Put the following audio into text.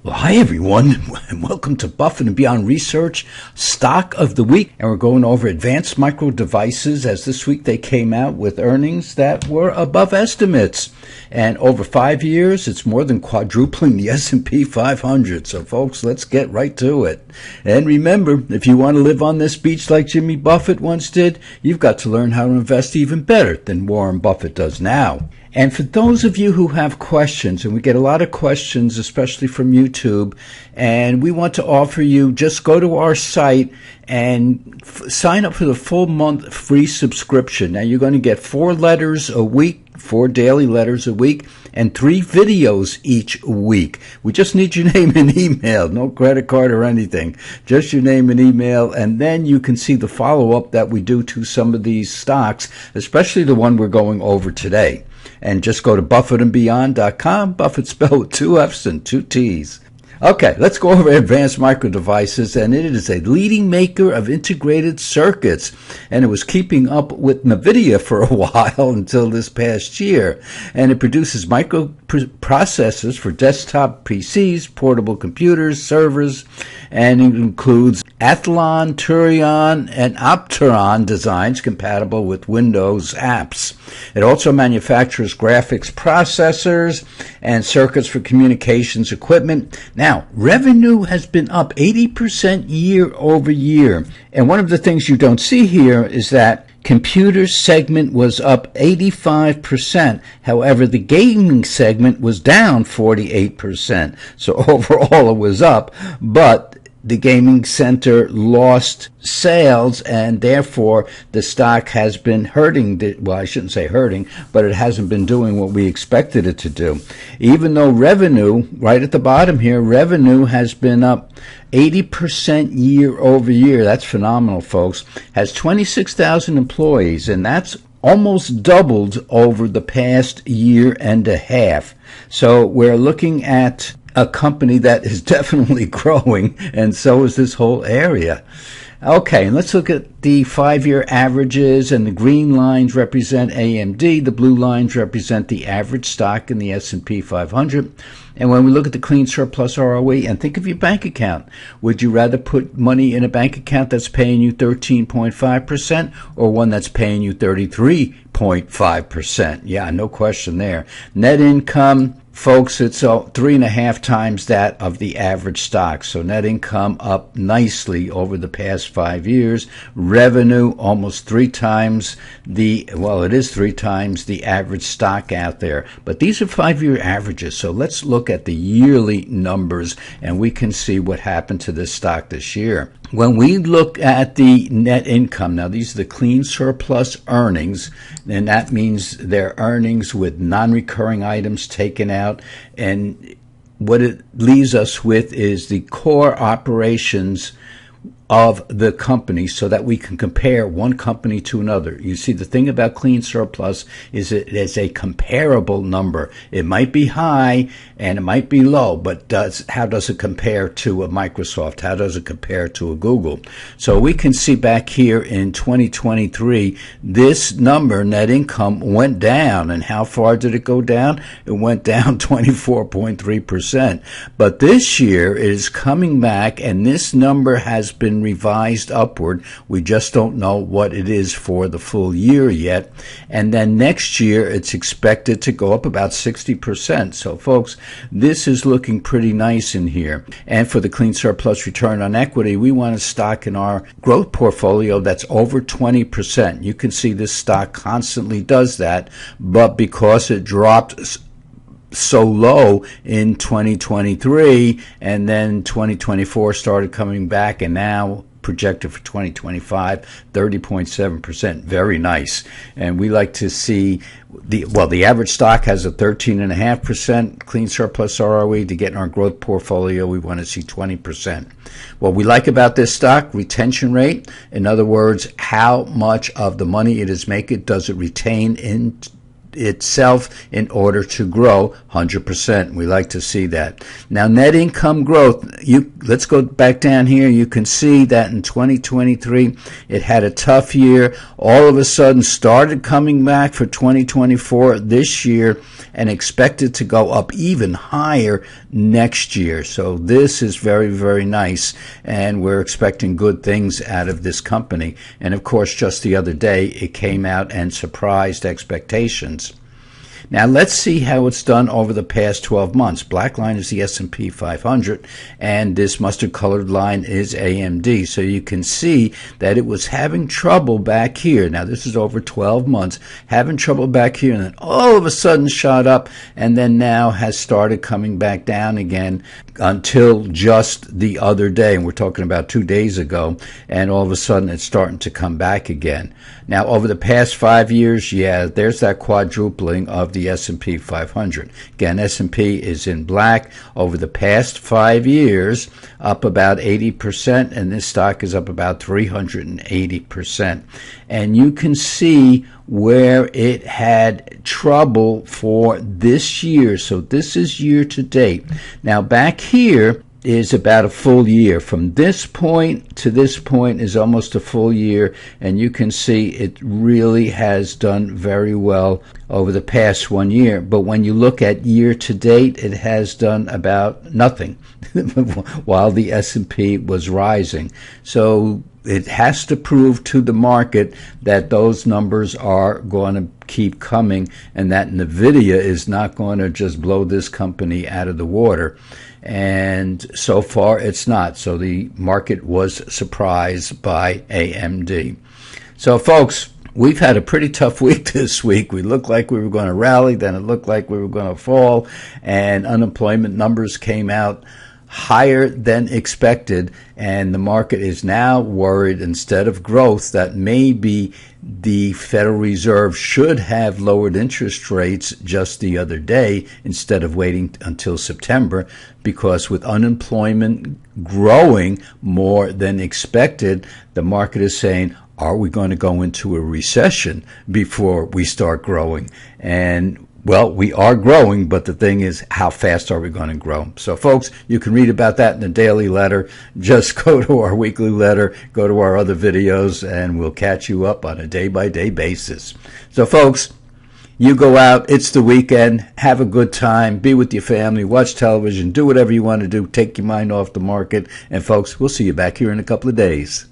Well, hi everyone, and welcome to Buffett and Beyond Research Stock of the Week. And we're going over Advanced Micro Devices, as this week they came out with earnings that were above estimates. And over 5 years, it's more than quadrupling the S&P 500. So folks, let's get right to it. And remember, if you want to live on this beach like Jimmy Buffett once did, you've got to learn how to invest even better than Warren Buffett does now. And for those of you who have questions, and we get a lot of questions, especially from YouTube, and we want to offer you, just go to our site and sign up for the full month free subscription. Now, you're going to get 4 letters a week, 4 daily letters a week, and 3 videos each week. We just need your name and email, no credit card or anything, just your name and email, and then you can see the follow-up that we do to some of these stocks, especially the one we're going over today. And just go to BuffettandBeyond.com, Buffett spelled with 2 F's and 2 T's. Okay, let's go over Advanced Micro Devices, and it is a leading maker of integrated circuits, and it was keeping up with NVIDIA for a while until this past year, and it produces microprocessors for desktop PCs, portable computers, servers, and it includes Athlon, Turion, and Opteron designs compatible with Windows apps. It also manufactures graphics processors and circuits for communications equipment. Now, revenue has been up 80% year over year. And one of the things you don't see here is that computer segment was up 85%. However, the gaming segment was down 48%. So overall it was up, but the gaming center lost sales, and therefore the stock has been hurting. Well, I shouldn't say hurting, but it hasn't been doing what we expected it to do. Even though revenue, right at the bottom here, revenue has been up 80% year over year. That's phenomenal, folks. Has 26,000 employees, and that's almost doubled over the past year and a half. So we're looking at a company that is definitely growing, and so is this whole area. Okay, and let's look at the 5-year averages, and the green lines represent AMD, the blue lines represent the average stock in the S&P 500. And when we look at the clean surplus ROE, and think of your bank account, would you rather put money in a bank account that's paying you 13.5% or one that's paying you 33.5%? Yeah, no question there. Net income, folks, it's 3.5 times that of the average stock. So net income up nicely over the past 5 years. Revenue almost 3 times it is 3 times the average stock out there. But these are 5-year averages. So let's look at the yearly numbers, and we can see what happened to this stock this year. When we look at the net income, now these are the clean surplus earnings, and that means they're earnings with non-recurring items taken out, and what it leaves us with is the core operations of the company, so that we can compare one company to another. You see, the thing about clean surplus is it is a comparable number. It might be high and it might be low, but how does it compare to a Microsoft? How does it compare to a Google? So we can see back here in 2023, this number, net income, went down. And how far did it go down? It went down 24.3%. But this year it is coming back, and this number has been revised upward. We just don't know what it is for the full year yet. And then next year, it's expected to go up about 60%. So folks, this is looking pretty nice in here. And for the clean surplus return on equity, we want a stock in our growth portfolio that's over 20%. You can see this stock constantly does that, but because it dropped so low in 2023, and then 2024 started coming back, and now projected for 2025, 30.7%. Very nice. And we like to see the average stock has a 13.5% clean surplus ROE. To get in our growth portfolio, we want to see 20%. What we like about this stock, retention rate. In other words, how much of the money it is making does it retain itself in order to grow 100%. We like to see that. Now, net income growth, let's go back down here. You can see that in 2023, it had a tough year. All of a sudden started coming back for 2024 this year and expected to go up even higher next year. So this is very, very nice, and we're expecting good things out of this company. And of course, just the other day, it came out and surprised expectations. Now, let's see how it's done over the past 12 months. Black line is the S&P 500, and this mustard-colored line is AMD. So you can see that it was having trouble back here. Now, this is over 12 months, having trouble back here, and then all of a sudden shot up, and then now has started coming back down again until just the other day. And we're talking about 2 days ago, and all of a sudden it's starting to come back again. Now, over the past 5 years, yeah, there's that quadrupling of the S&P 500. Again, S&P is in black. Over the past 5 years, up about 80%, and this stock is up about 380%. And you can see where it had trouble for this year. So this is year to date. Now, back here is about a full year. From this point to this point is almost a full year, and you can see it really has done very well over the past 1 year. But when you look at year to date, it has done about nothing while the S&P was rising. So it has to prove to the market that those numbers are going to keep coming, and that NVIDIA is not going to just blow this company out of the water. And so far it's not. So the market was surprised by AMD. So folks, we've had a pretty tough week this week. We looked like we were going to rally, then it looked like we were going to fall, and unemployment numbers came out higher than expected, and the market is now worried, instead of growth, that maybe the Federal Reserve should have lowered interest rates just the other day instead of waiting until September, because with unemployment growing more than expected, the market is saying, are we going to go into a recession before we start growing? And well, we are growing, but the thing is, how fast are we going to grow? So, folks, you can read about that in the daily letter. Just go to our weekly letter, go to our other videos, and we'll catch you up on a day-by-day basis. So, folks, you go out, it's the weekend, have a good time, be with your family, watch television, do whatever you want to do, take your mind off the market. And, folks, we'll see you back here in a couple of days.